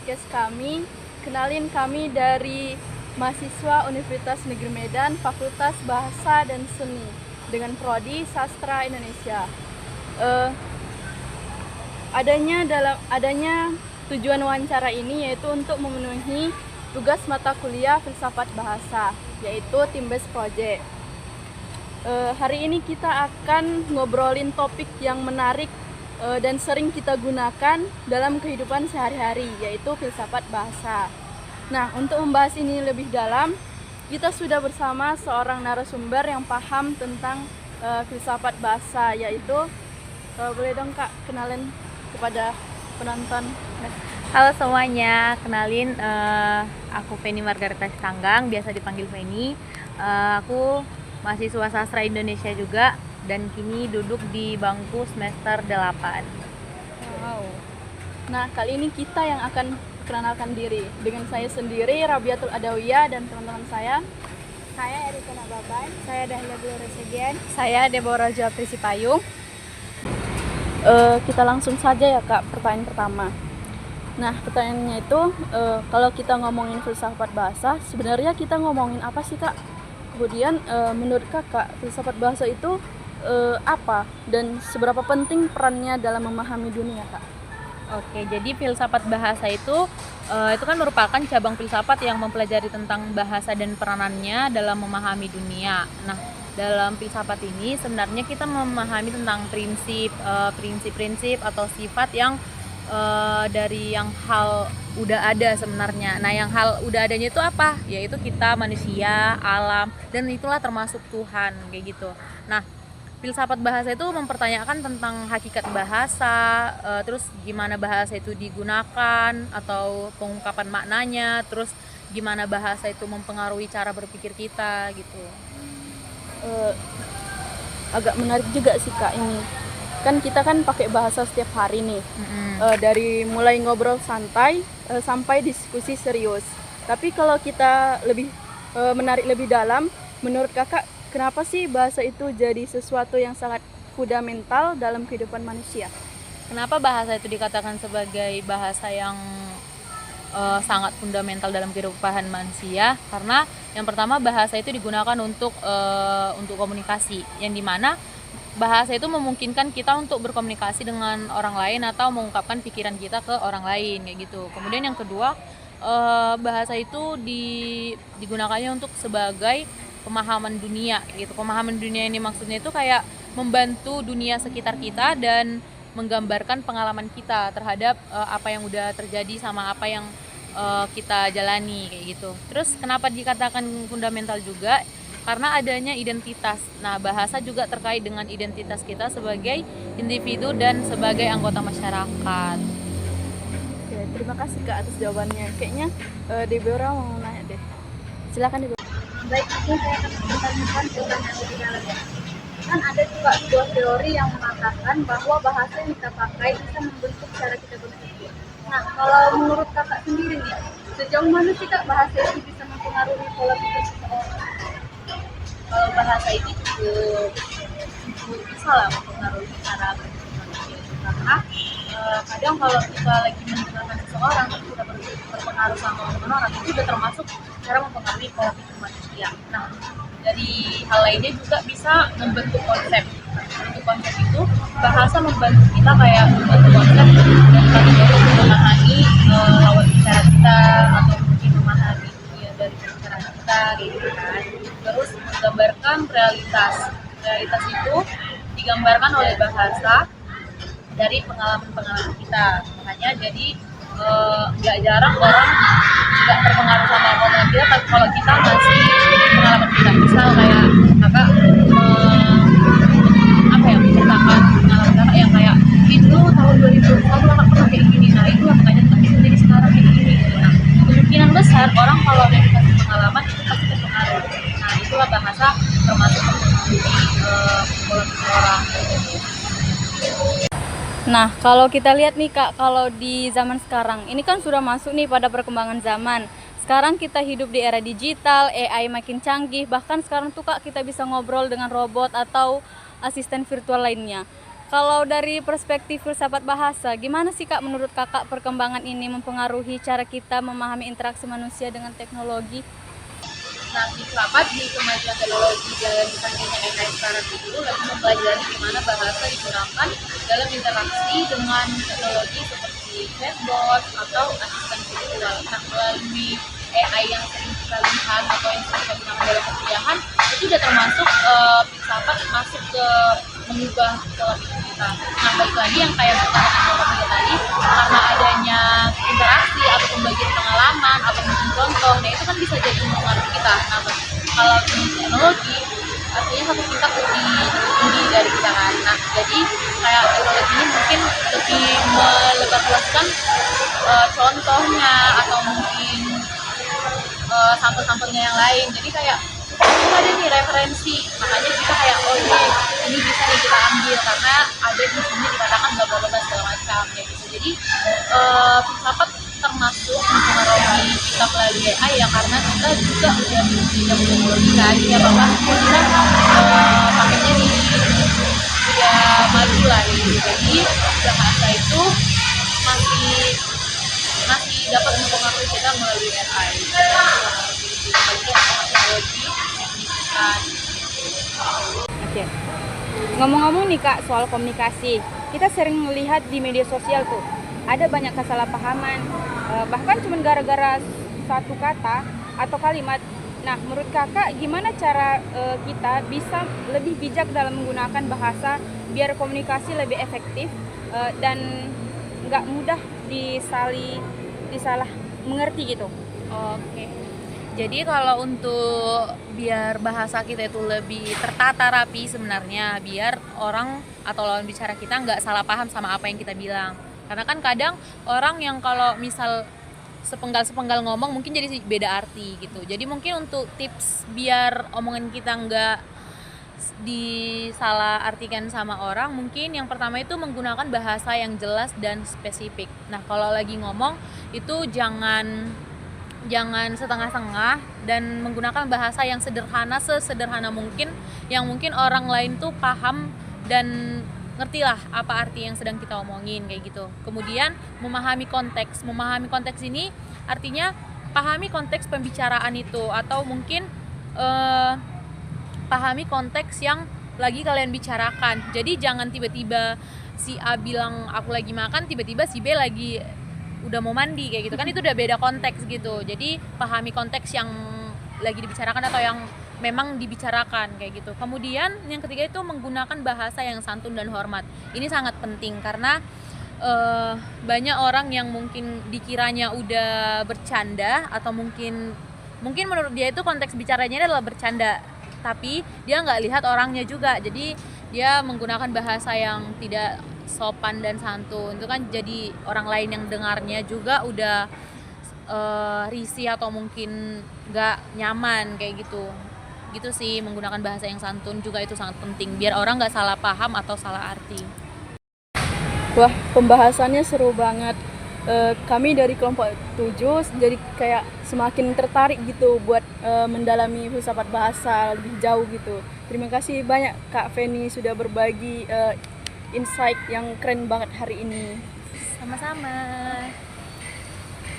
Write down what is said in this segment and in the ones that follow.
podcast kami. Kenalin, kami dari mahasiswa Universitas Negeri Medan, Fakultas Bahasa dan Seni dengan prodi Sastra Indonesia. Adanya tujuan wawancara ini yaitu untuk memenuhi tugas mata kuliah filsafat bahasa, yaitu Team Based Project. Hari ini kita akan ngobrolin topik yang menarik dan sering kita gunakan dalam kehidupan sehari-hari, yaitu filsafat bahasa. Nah, untuk membahas ini lebih dalam, kita sudah bersama seorang narasumber yang paham tentang filsafat bahasa, yaitu boleh dong Kak kenalin kepada penonton. Halo semuanya, kenalin aku Feni Margareta Sanggang, biasa dipanggil Feni. Aku mahasiswa sastra Indonesia juga dan kini duduk di bangku semester 8. Wow. Nah, kali ini kita yang akan perkenalkan diri. Dengan saya sendiri, Rabiatul Adawiyah, dan teman-teman saya. Saya Erika Nababan, saya Dahlia Blurasegian. Saya Deborah Japrisi Payung. Kita langsung saja ya Kak, pertanyaan pertama. Nah, pertanyaannya itu, kalau kita ngomongin filsafat bahasa, sebenarnya kita ngomongin apa sih Kak? Kemudian menurut Kakak, filsafat bahasa itu apa dan seberapa penting perannya dalam memahami dunia Kak? Oke, jadi filsafat bahasa itu kan merupakan cabang filsafat yang mempelajari tentang bahasa dan peranannya dalam memahami dunia. Nah, dalam filsafat ini sebenarnya kita memahami tentang prinsip-prinsip atau sifat yang dari yang hal udah ada sebenarnya. Nah, yang hal udah adanya itu apa? Yaitu kita manusia, alam, dan itulah termasuk Tuhan kayak gitu. Nah, filsafat bahasa itu mempertanyakan tentang hakikat bahasa, terus gimana bahasa itu digunakan atau pengungkapan maknanya, terus gimana bahasa itu mempengaruhi cara berpikir kita gitu. Agak menarik juga sih Kak ini. Kan kita kan pakai bahasa setiap hari nih. Dari mulai ngobrol santai sampai diskusi serius. Tapi kalau kita lebih menarik lebih dalam, menurut Kakak kenapa sih bahasa itu jadi sesuatu yang sangat fundamental dalam kehidupan manusia? Kenapa bahasa itu dikatakan sebagai bahasa yang sangat fundamental dalam kehidupan manusia? Karena yang pertama, bahasa itu digunakan untuk komunikasi, yang dimana bahasa itu memungkinkan kita untuk berkomunikasi dengan orang lain atau mengungkapkan pikiran kita ke orang lain kayak gitu. Kemudian yang kedua, bahasa itu digunakannya untuk sebagai pemahaman dunia gitu. Pemahaman dunia ini maksudnya itu kayak membantu dunia sekitar kita dan menggambarkan pengalaman kita terhadap apa yang udah terjadi sama apa yang kita jalani kayak gitu. Terus kenapa dikatakan fundamental juga? Karena adanya identitas. Nah, bahasa juga terkait dengan identitas kita sebagai individu dan sebagai anggota masyarakat. Oke, terima kasih Kak atas jawabannya. Kayaknya Deborah mau nanya deh. Silakan Deborah. Baik, ini saya akan menanyakan pertanyaan lebih dalam ya. Kan ada juga sebuah teori yang mengatakan bahwa bahasa yang kita pakai bisa membentuk cara kita berpikir. Nah, kalau menurut Kakak sendiri nih, sejauh mana sih Kak bahasa itu bisa mempengaruhi pola pikir seseorang? Kalau bahasa ini cukup bisa lah mempengaruhi cara berpikir manusia itu, karena kadang kalau kita lagi mendengarkan seseorang terus kita berpengaruh sama omongan orang, itu sudah termasuk cara mempengaruhi pola pikir manusia. Nah, dari hal lainnya juga bisa membentuk konsep. Membentuk konsep itu bahasa membantu kita kayak membentuk konsep dan kategori untuk memahami lawan bicara kita atau mungkin memahami dunia dari pembicaraan kita gitu kan. Terus menggambarkan realitas itu digambarkan oleh bahasa dari pengalaman-pengalaman kita. Makanya jadi nggak jarang orang nggak terpengaruh sama omongan kita, tapi kalau kita ngasih pengalaman kita, misal kayak kakak menceritakan pengalaman kakak yang kayak itu tahun 2000 kakak pernah kayak gini, nah itu yang makanya kakak bisa jadi sekarang kayak gini. Nah, kemungkinan besar orang kalau ada dikasih pengalaman itu pasti terpengaruh. Nah, itulah bahasa termasuk mempengaruhi pola pikir orang. Nah, kalau kita lihat nih Kak, kalau di zaman sekarang, ini kan sudah masuk nih pada perkembangan zaman. Sekarang kita hidup di era digital, AI makin canggih, bahkan sekarang tuh Kak kita bisa ngobrol dengan robot atau asisten virtual lainnya. Kalau dari perspektif filsafat bahasa, gimana sih Kak menurut Kakak perkembangan ini mempengaruhi cara kita memahami interaksi manusia dengan teknologi? Nah, filsafat di kemajuan teknologi dan canggihnya AI sekarang itu lagi mempelajari gimana bahasa digunakan dalam interaksi dengan teknologi seperti chatbot atau asisten virtual. Nah, melalui AI yang sering kita lihat atau yang sering kita gunakan dalam perkuliahan itu udah termasuk filsafat masuk ke mengubah pola pikir kita. Nah, balik lagi yang kayak pertanyaan tadi, karena adanya interaksi atau pembagian pengalaman atau mungkin contoh, nah itu kan bisa jadi mempengaruhi kita. Nah, kalau di teknologi artinya satu tingkat lebih tinggi dari kita kan. Nah, jadi kayak teknologi ini mungkin lebih melebarluaskan contohnya atau mungkin sampel-sampelnya yang lain. Jadi kayak kita ada nih referensi, makanya kita kayak oh ini bisa nih kita ambil karena ada di sini dikatakan bla bla bla segala macam kayak gitu. Jadi filsafat termasuk mempengaruhi kita melalui AI ya, karena kita juga udah belajar teknologi kan ya, bahkan kita pakainya di udah maju lah gitu. Jadi bahasa itu masih dapat mempengaruhi kita melalui AI. Teknologi kan. Oke. Ngomong-ngomong nih Kak soal komunikasi, kita sering melihat di media sosial tuh ada banyak kesalahpahaman, bahkan cuma gara-gara satu kata atau kalimat. Nah, menurut Kakak gimana cara kita bisa lebih bijak dalam menggunakan bahasa biar komunikasi lebih efektif dan nggak mudah disalah mengerti gitu? Oke. Jadi kalau untuk biar bahasa kita itu lebih tertata rapi sebenarnya, biar orang atau lawan bicara kita nggak salah paham sama apa yang kita bilang. Karena kan kadang orang yang kalau misal sepenggal-sepenggal ngomong mungkin jadi beda arti gitu. Jadi mungkin untuk tips biar omongan kita nggak disalah artikan sama orang, mungkin yang pertama itu menggunakan bahasa yang jelas dan spesifik. Nah, kalau lagi ngomong itu jangan setengah-setengah dan menggunakan bahasa yang sederhana, sesederhana mungkin, yang mungkin orang lain tuh paham dan ngertilah apa arti yang sedang kita omongin kayak gitu. Kemudian memahami konteks ini artinya pahami konteks pembicaraan itu, atau mungkin pahami konteks yang lagi kalian bicarakan. Jadi jangan tiba-tiba si A bilang aku lagi makan, tiba-tiba si B lagi udah mau mandi kayak gitu kan, itu udah beda konteks gitu. Jadi pahami konteks yang lagi dibicarakan atau yang memang dibicarakan kayak gitu. Kemudian yang ketiga itu menggunakan bahasa yang santun dan hormat. Ini sangat penting karena banyak orang yang mungkin dikiranya udah bercanda atau mungkin menurut dia itu konteks bicaranya adalah bercanda, tapi dia nggak lihat orangnya juga. Jadi dia menggunakan bahasa yang tidak sopan dan santun, itu kan jadi orang lain yang dengarnya juga udah risih atau mungkin nggak nyaman kayak gitu sih. Menggunakan bahasa yang santun juga itu sangat penting biar orang nggak salah paham atau salah arti. Wah, pembahasannya seru banget. Kami dari kelompok 7 jadi kayak semakin tertarik gitu buat mendalami filsafat bahasa lebih jauh gitu. Terima kasih banyak Kak Feni sudah berbagi insight yang keren banget hari ini. Sama-sama.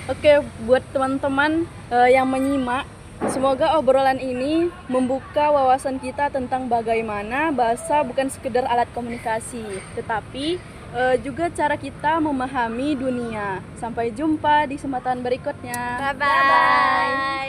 Oke, buat teman-teman yang menyimak, semoga obrolan ini membuka wawasan kita tentang bagaimana bahasa bukan sekedar alat komunikasi, tetapi juga cara kita memahami dunia. Sampai jumpa di kesempatan berikutnya. Bye-bye.